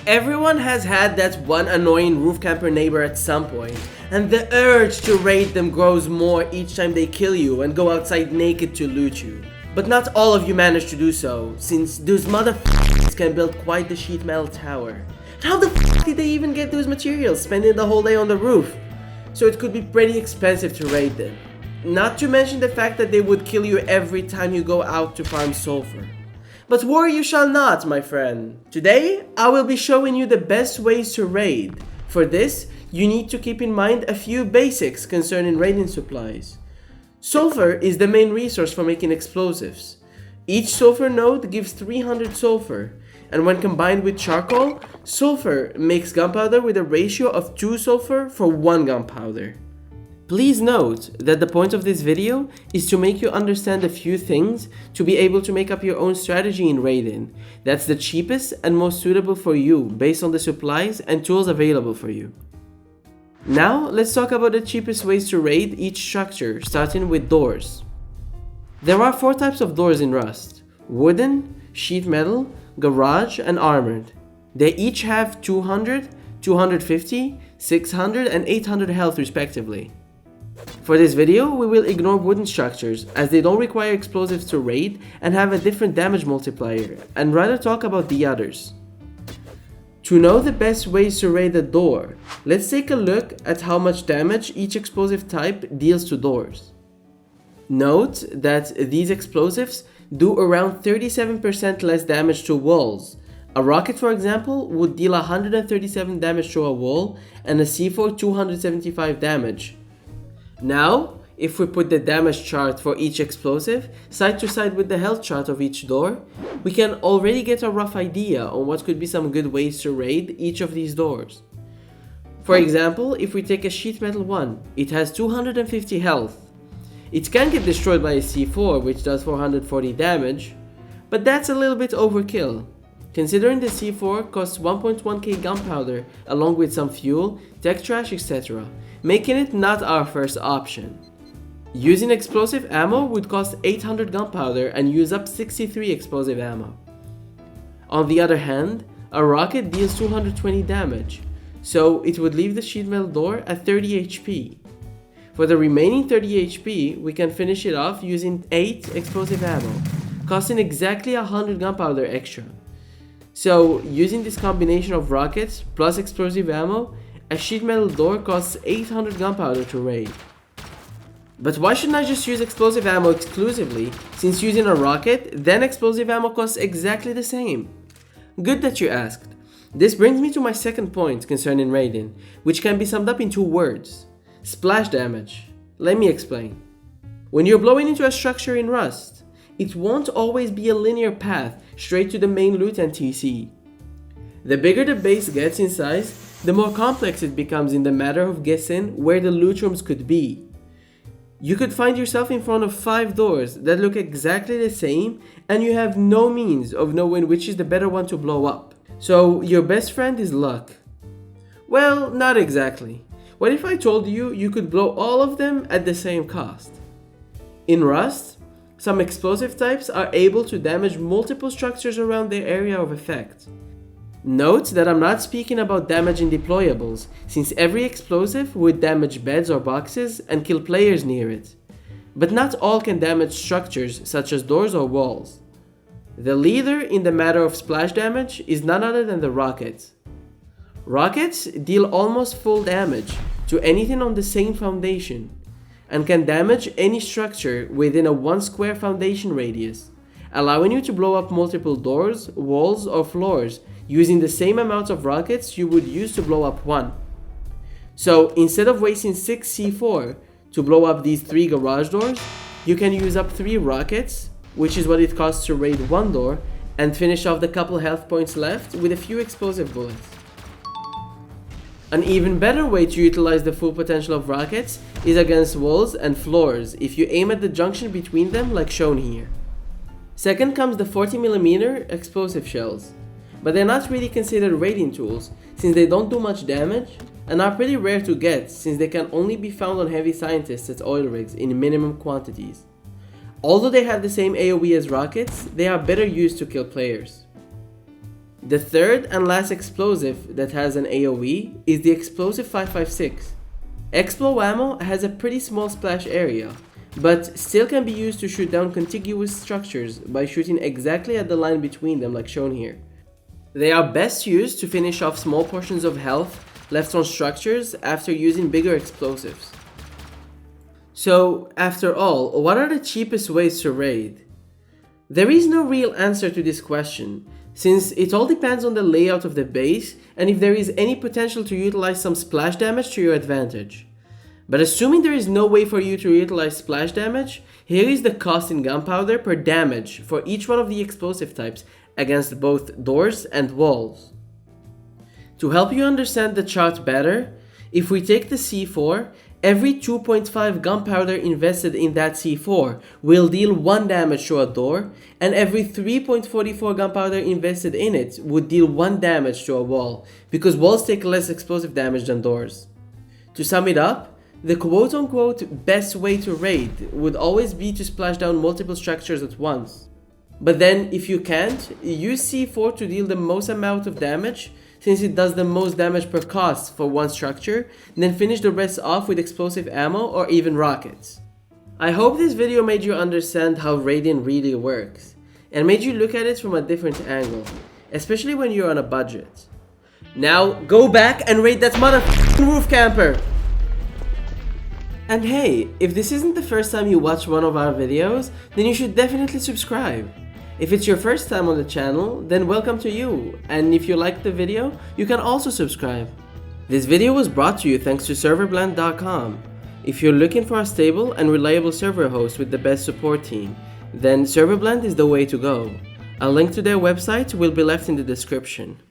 Everyone has had that one annoying roof camper neighbor at some point, and the urge to raid them grows more each time they kill you and go outside naked to loot you. But not all of you manage to do so, since those motherfuckers can build quite the sheet metal tower. How the f did they even get those materials, spending the whole day on the roof? So it could be pretty expensive to raid them. Not to mention the fact that they would kill you every time you go out to farm sulfur. But worry you shall not, my friend. Today, I will be showing you the best ways to raid. For this, you need to keep in mind a few basics concerning raiding supplies. Sulfur is the main resource for making explosives. Each sulfur node gives 300 sulfur, and when combined with charcoal, sulfur makes gunpowder with a ratio of 2 sulfur for 1 gunpowder. Please note that the point of this video is to make you understand a few things to be able to make up your own strategy in raiding. That's the cheapest and most suitable for you based on the supplies and tools available for you. Now let's talk about the cheapest ways to raid each structure, starting with doors. There are 4 types of doors in Rust: wooden, sheet metal, garage, and armored. They each have 200, 250, 600, and 800 health respectively. For this video, we will ignore wooden structures as they don't require explosives to raid and have a different damage multiplier, and rather talk about the others. To know the best ways to raid a door, let's take a look at how much damage each explosive type deals to doors. Note that these explosives do around 37% less damage to walls. A rocket, for example, would deal 137 damage to a wall and a C4 275 damage. Now, if we put the damage chart for each explosive side to side with the health chart of each door, we can already get a rough idea on what could be some good ways to raid each of these doors. For example, if we take a sheet metal one, it has 250 health. It can get destroyed by a C4, which does 440 damage, but that's a little bit overkill, considering the C4 costs 1.1k gunpowder along with some fuel, tech trash, etc., making it not our first option. Using explosive ammo would cost 800 gunpowder and use up 63 explosive ammo. On the other hand, a rocket deals 220 damage, so it would leave the sheet metal door at 30 HP. For the remaining 30 HP, we can finish it off using 8 explosive ammo, costing exactly 100 gunpowder extra. So, using this combination of rockets plus explosive ammo, a sheet metal door costs 800 gunpowder to raid. But why shouldn't I just use explosive ammo exclusively, since using a rocket, then explosive ammo costs exactly the same? Good that you asked. This brings me to my second point concerning raiding, which can be summed up in 2 words: splash damage. Let me explain. When you're blowing into a structure in Rust, it won't always be a linear path straight to the main loot and TC. The bigger the base gets in size, the more complex it becomes in the matter of guessing where the loot rooms could be. You could find yourself in front of 5 doors that look exactly the same, and you have no means of knowing which is the better one to blow up. So your best friend is luck. Well, not exactly. What if I told you you could blow all of them at the same cost? In Rust, some explosive types are able to damage multiple structures around their area of effect. Note that I'm not speaking about damaging deployables, since every explosive would damage beds or boxes and kill players near it. But not all can damage structures such as doors or walls. The leader in the matter of splash damage is none other than the rockets. Rockets deal almost full damage to anything on the same foundation, and can damage any structure within a 1 square foundation radius, allowing you to blow up multiple doors, walls, or floors using the same amount of rockets you would use to blow up 1. So instead of wasting 6 C4 to blow up these 3 garage doors, you can use up 3 rockets, which is what it costs to raid 1 door, and finish off the couple health points left with a few explosive bullets. An even better way to utilize the full potential of rockets is against walls and floors if you aim at the junction between them like shown here. Second comes the 40mm explosive shells, but they're not really considered raiding tools since they don't do much damage and are pretty rare to get since they can only be found on heavy scientists at oil rigs in minimum quantities. Although they have the same AoE as rockets, they are better used to kill players. The third and last explosive that has an AoE is the explosive 556. Explo ammo has a pretty small splash area, but still can be used to shoot down contiguous structures by shooting exactly at the line between them like shown here. They are best used to finish off small portions of health left on structures after using bigger explosives. So, after all, what are the cheapest ways to raid? There is no real answer to this question, since it all depends on the layout of the base and if there is any potential to utilize some splash damage to your advantage. But assuming there is no way for you to utilize splash damage, here is the cost in gunpowder per damage for each one of the explosive types against both doors and walls. To help you understand the chart better, if we take the C4, every 2.5 gunpowder invested in that C4 will deal 1 damage to a door, and every 3.44 gunpowder invested in it would deal 1 damage to a wall, because walls take less explosive damage than doors. To sum it up, the quote-unquote best way to raid would always be to splash down multiple structures at once. But then, if you can't, use C4 to deal the most amount of damage, since it does the most damage per cost for one structure, and then finish the rest off with explosive ammo or even rockets. I hope this video made you understand how raiding really works, and made you look at it from a different angle, especially when you're on a budget. Now, go back and raid that motherfucking roof camper! And hey, if this isn't the first time you watch one of our videos, then you should definitely subscribe. If it's your first time on the channel, then welcome to you, and if you liked the video, you can also subscribe. This video was brought to you thanks to serverblend.com. If you're looking for a stable and reliable server host with the best support team, then Serverblend is the way to go. A link to their website will be left in the description.